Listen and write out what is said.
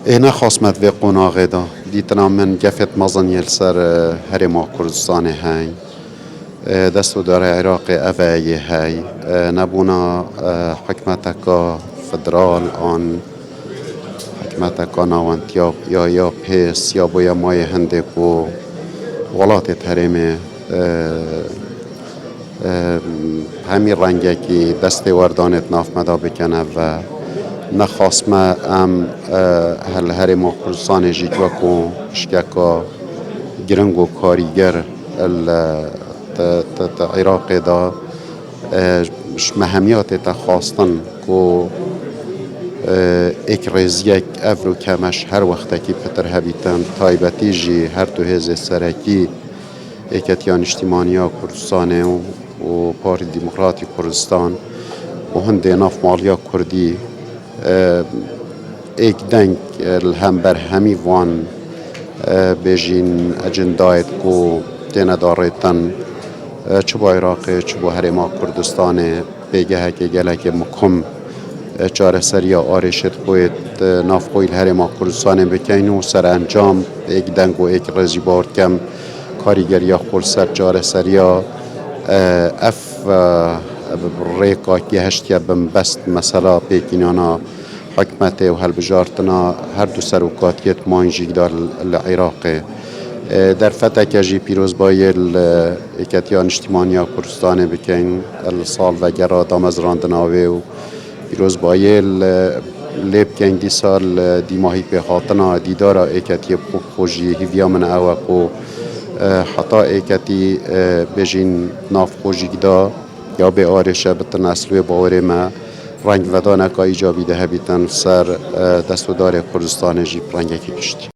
اینا خواستمت و قناغه دا دیتنا من جفت مزنی سر هرما کردستان های دستو داره عراق اوایی های نبونا حکمتک فدرال آن حکمتک ناوانتیاب یا پیس یا بویا مای هندک و ولات ترمه همی رنگه که دست وردانت ناف مدا بکنه و نخواست ما ام هر ما کردستان جیت وکو شکاکا گرنگ و کاریگر عراق دا مهمیات تخواستن کو ایک رزیک افرو کمش هر وقت کی پتر هبیتن تایبتی جی هر تو هز سرکی ایکتیان اجتماعی کردستان و پارتی دموکراتی کردستان و هند ناف مالیا کردی ایک دنگ هم بر همی وان بجین اجندایت کو تینا داریتن چه با عراق چه با هرما کردستان بگه که گله که مکم چاره سریا آرشت کوید ناف کویل هرما کردستان بکنی و سر انجام ایک دنگ و ایک رزی بار کم کاریگری خور سر چاره سریا اف ریکا که هشتیا بمبست مثلا پیکنانا حکمت و هلبجارتنا هر دو سروکاتیت مانجی دار العراق در فتح جی پیروز بایل اکتیان اجتماعی کردستان بکن السال و گرا دامزراندناوی و پیروز بایل لیب کن دی سال دی ماهی به خاطنا دیدارا اکتی خوشی هیویا من اوکو حتی اکتی بجین ناف خوشی دا یا به آرشه بتن اصلوی باوری ما رنگ ودانه که ایجابی ده بیتن سر دستودار کردستان جیب رنگه که کشتی